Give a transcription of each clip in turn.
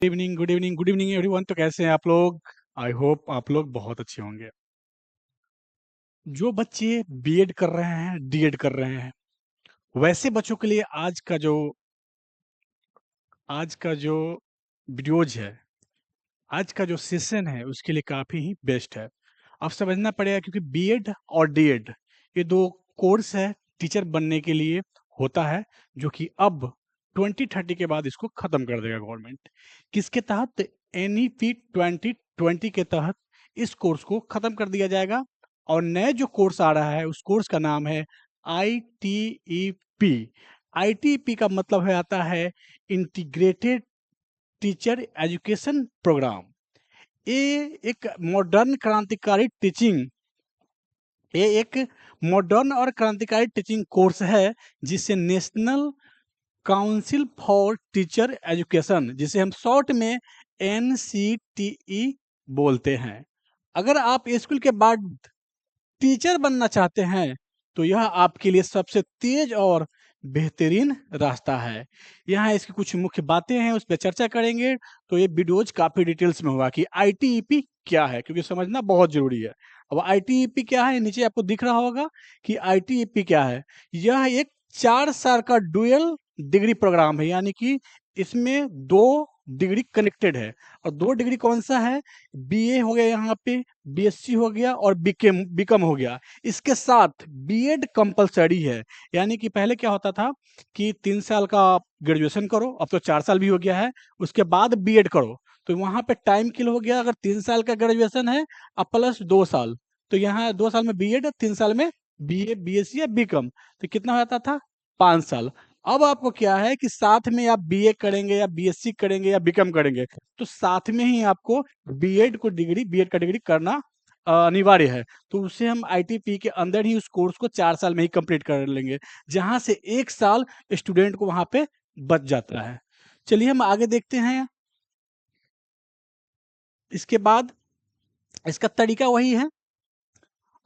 Good evening good evening everyone. तो कैसे हैं आप लोग? आई होप आप लोग बहुत अच्छे होंगे। जो बच्चे बीएड कर रहे हैं, डीएड कर रहे हैं, वैसे बच्चों के लिए आज का जो वीडियोज है, आज का जो सेशन है, उसके लिए काफ़ी ही बेस्ट है। अब समझना पड़ेगा क्योंकि बीएड और डीएड ये दो कोर्स है टीचर बनने के लिए होता है, जो कि अब 2030 के बाद इसको ख़त्म कर देगा गवर्नमेंट। किसके तहत? एनईपी 2020 के तहत इस कोर्स को ख़त्म कर दिया जाएगा और नया जो कोर्स आ रहा है उस कोर्स का नाम है आईटीईपी। आईटीईपी का मतलब है आता है इंटीग्रेटेड टीचर एजुकेशन प्रोग्राम। ये एक मॉडर्न क्रांतिकारी टीचिंग ये एक मॉडर्न और क्रांतिकारी टीचिंग कोर्स है जिसे national council for teacher education, जिसे हम शॉर्ट में एनसीटीई बोलते हैं। अगर आप स्कूल के बाद टीचर बनना चाहते हैं तो यह आपके लिए सबसे तेज और बेहतरीन रास्ता है। यहाँ इसकी कुछ मुख्य बातें हैं, उस पर चर्चा करेंगे। तो ये वीडियोज काफ़ी डिटेल्स में होगा कि आईटीईपी क्या है, क्योंकि समझना बहुत जरूरी है। अब आईटीईपी क्या है, नीचे आपको दिख रहा होगा कि आईटीईपी क्या है। यह एक 4 साल का डुअल डिग्री प्रोग्राम है, यानी कि इसमें 2 डिग्री कनेक्टेड है। और 2 डिग्री कौन सा है? बीए हो गया, यहाँ पे बीएससी हो गया और बीकॉम हो गया। इसके साथ बीएड कंपलसरी है, यानी कि पहले क्या होता था कि 3 साल का आप ग्रेजुएशन करो, अब तो 4 साल भी हो गया है, उसके बाद बीएड करो। तो वहाँ पे टाइम किल हो गया। अगर 3 साल का ग्रेजुएशन है अब प्लस 2 साल, तो यहाँ 2 साल में बीएड, 3 साल में बीए बीएससी या बीकॉम, तो कितना हो जाता था? 5 साल। अब आपको क्या है कि साथ में आप बीए करेंगे या बीएससी करेंगे या बीकॉम करेंगे, तो साथ में ही आपको बीएड का डिग्री करना अनिवार्य है। तो उससे हम आईटीपी के अंदर ही उस कोर्स को 4 साल में ही कंप्लीट कर लेंगे, जहां से 1 साल स्टूडेंट को वहां पे बच जाता है। चलिए हम आगे देखते हैं। इसके बाद इसका तरीका वही है।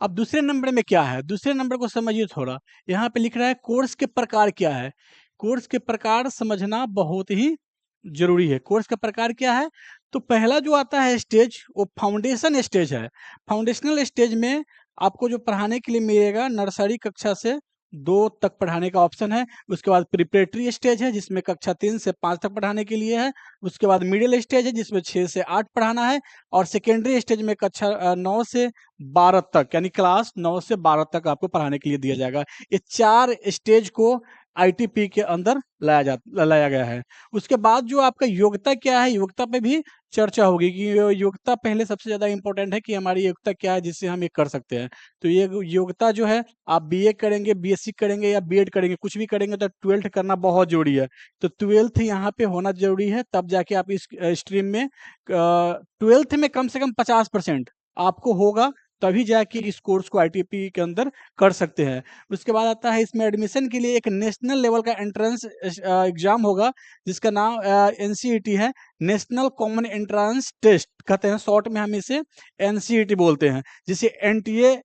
अब दूसरे नंबर में क्या है, दूसरे नंबर को समझिए थोड़ा। यहाँ पे लिख रहा है कोर्स के प्रकार क्या है। कोर्स के प्रकार समझना बहुत ही जरूरी है। कोर्स का प्रकार क्या है? तो पहला जो आता है स्टेज, वो फाउंडेशन स्टेज है। फाउंडेशनल स्टेज में आपको जो पढ़ाने के लिए मिलेगा, नर्सरी कक्षा से 2 तक पढ़ाने का ऑप्शन है। उसके बाद प्रिपरेटरी स्टेज है जिसमें कक्षा 3 से 5 तक पढ़ाने के लिए है। उसके बाद मिडिल स्टेज है जिसमें 6 से 8 पढ़ाना है। और सेकेंडरी स्टेज में कक्षा 9 से 12 तक, यानी क्लास 9 से 12 तक आपको पढ़ाने के लिए दिया जाएगा। ये 4 स्टेज को आईटीपी के अंदर लाया गया है। उसके बाद जो आपका योग्यता क्या है, योग्यता पे भी चर्चा होगी कि योग्यता पहले सबसे ज्यादा इंपॉर्टेंट है कि हमारी योग्यता क्या है जिससे हम ये कर सकते हैं। तो ये योग्यता जो है, आप बीए करेंगे, बीएससी करेंगे या बीएड करेंगे, कुछ भी करेंगे, तो 12th करना बहुत जरूरी है। तो 12th यहाँ पे होना जरूरी है, तब जाके आप इस स्ट्रीम में 12th में कम से कम 50% आपको होगा, तभी जाके इस कोर्स को आईटीपी के अंदर कर सकते हैं। उसके बाद आता है इसमें एडमिशन के लिए एक नेशनल लेवल का एंट्रेंस एग्जाम होगा, जिसका नाम एनसीईटी है, नेशनल कॉमन एंट्रेंस टेस्ट कहते हैं, शॉर्ट में हम इसे एनसीईटी बोलते हैं, जिसे एनटीए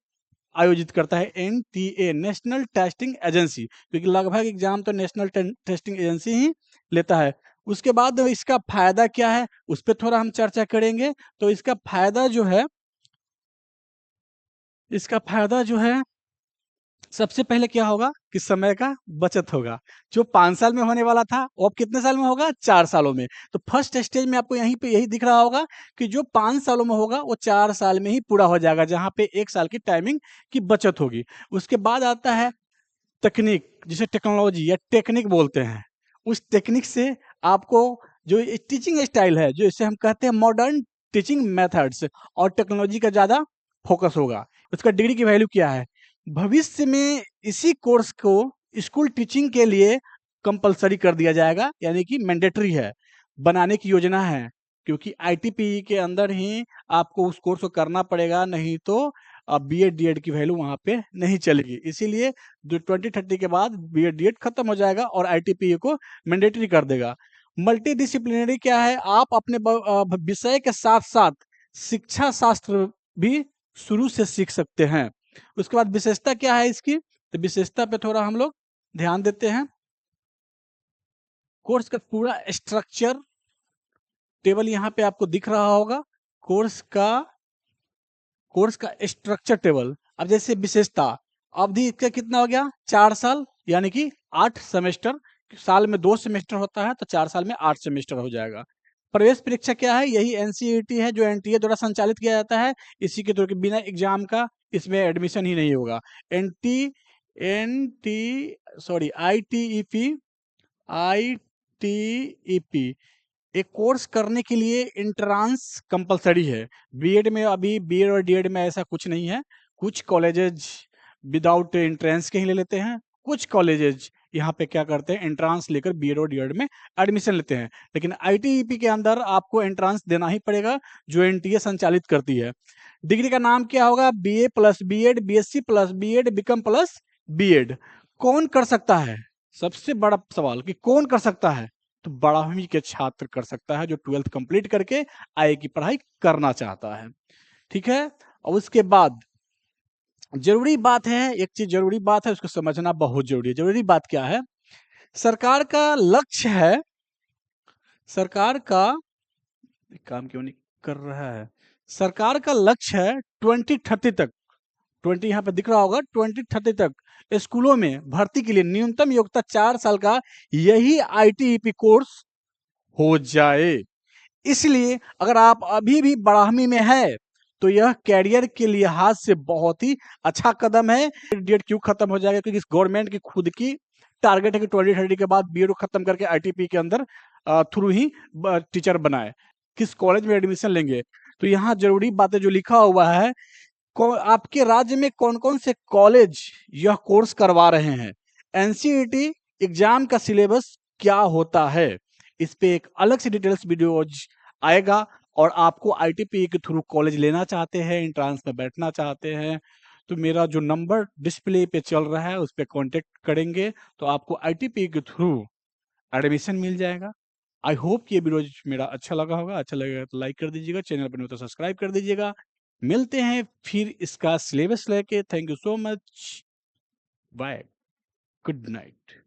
आयोजित करता है। एनटीए नेशनल टेस्टिंग एजेंसी, क्योंकि लगभग एग्जाम तो नेशनल टेस्टिंग एजेंसी ही लेता है। उसके बाद इसका फायदा क्या है उस पर थोड़ा हम चर्चा करेंगे। तो इसका फायदा जो है, सबसे पहले क्या होगा कि समय का बचत होगा। जो 5 साल में होने वाला था वो अब कितने साल में होगा? 4 सालों में। तो फर्स्ट स्टेज में आपको यहीं पे यही दिख रहा होगा कि जो 5 सालों में होगा वो 4 साल में ही पूरा हो जाएगा, जहां पे 1 साल की टाइमिंग की बचत होगी। उसके बाद आता है तकनीक, जिसे टेक्नोलॉजी या टेक्निक बोलते हैं। उस टेक्निक से आपको जो टीचिंग स्टाइल है, जो इसे हम कहते हैं मॉडर्न टीचिंग मेथड्स, और टेक्नोलॉजी का ज़्यादा फोकस होगा। उसका डिग्री की वैल्यू क्या है? भविष्य में इसी कोर्स को स्कूल टीचिंग के लिए कंपलसरी कर दिया जाएगा, यानी कि मैंडेटरी है, बनाने की योजना है। क्योंकि आईटीपीई के अंदर ही आपको उस कोर्स को करना पड़ेगा, नहीं तो बीएड डीएड की वैल्यू वहाँ पे नहीं चलेगी। इसीलिए जो 2030 के बाद बीएड डीएड खत्म हो जाएगा और आईटीपीई को मैंडेटरी कर देगा। मल्टी डिसिप्लिनरी क्या है? आप अपने विषय के साथ साथ शिक्षा शास्त्र भी शुरू से सीख सकते हैं। उसके बाद विशेषता क्या है इसकी? तो विशेषता पे थोड़ा हम लोग ध्यान देते हैं। कोर्स का पूरा स्ट्रक्चर टेबल यहाँ पे आपको दिख रहा होगा, कोर्स का स्ट्रक्चर टेबल। अब जैसे विशेषता, अवधि इसका कितना हो गया, 4 साल, यानी कि 8 सेमेस्टर। साल में 2 सेमेस्टर होता है, तो 4 साल में 8 सेमेस्टर हो जाएगा। प्रवेश परीक्षा क्या है, यही एनसीईटी है जो एनटीए द्वारा संचालित किया जाता है। इसी के द्वारा बिना एग्जाम का इसमें एडमिशन ही नहीं होगा। एनटी एनटी सॉरी आईटीईपी एक कोर्स करने के लिए एंट्रांस कंपलसरी है। बीएड में, अभी बीएड और डीएड में ऐसा कुछ नहीं है। कुछ कॉलेजेज विदाउट एंट्रेंस के ही ले लेते हैं, कुछ कॉलेजेज यहाँ पे क्या करते हैं, एंट्रांस लेकर बीएड और डीएड में एडमिशन लेते हैं। लेकिन आईटीईपी के अंदर आपको एंट्रांस देना ही पड़ेगा, जो एनटीए संचालित करती है। डिग्री का नाम क्या होगा, BA plus BEd, BSc plus BEd, BCom plus BEd. कौन कर सकता है, सबसे बड़ा सवाल कि कौन कर सकता है, तो 12वीं के छात्र कर सकता है, जो 12th कंप्लीट करके आगे की पढ़ाई करना चाहता है। ठीक है। और उसके बाद जरूरी बात है, एक चीज जरूरी बात है, उसको समझना बहुत जरूरी है। जरूरी बात क्या है, सरकार का लक्ष्य है, सरकार का काम क्यों नहीं कर रहा है, सरकार का लक्ष्य है 2030 तक, 20 यहाँ पे दिख रहा होगा, 2030 तक स्कूलों में भर्ती के लिए न्यूनतम योग्यता 4 साल का यही आईटीईपी कोर्स हो जाए। इसलिए अगर आप अभी भी 12वीं में है, तो यह कैरियर के लिहाज से बहुत ही अच्छा कदम है। डेट क्यों खत्म हो जाएगा, क्योंकि गवर्नमेंट की खुद की टारगेट है कि 2030 के बाद बीएड खत्म करके आईटीपी के अंदर थ्रू ही टीचर बनाए। किस कॉलेज में एडमिशन लेंगे, तो यहाँ जरूरी बातें जो लिखा हुआ है, आपके राज्य में कौन कौन से कॉलेज यह कोर्स करवा रहे हैं, एनसीईटी एग्जाम का सिलेबस क्या होता है, इस पे एक अलग से डिटेल्स वीडियो आएगा। और आपको आईटीपी के थ्रू कॉलेज लेना चाहते हैं, एंट्रांस में बैठना चाहते हैं, तो मेरा जो नंबर डिस्प्ले पे चल रहा है उस पर कॉन्टेक्ट करेंगे, तो आपको आईटीपी के थ्रू एडमिशन मिल जाएगा। आई होप कि ये वीडियो मेरा अच्छा लगा होगा। अच्छा लगेगा तो लाइक कर दीजिएगा, चैनल पर नहीं हो तो सब्सक्राइब कर दीजिएगा। मिलते हैं फिर इसका सिलेबस लेके। Thank you so much, bye, good night.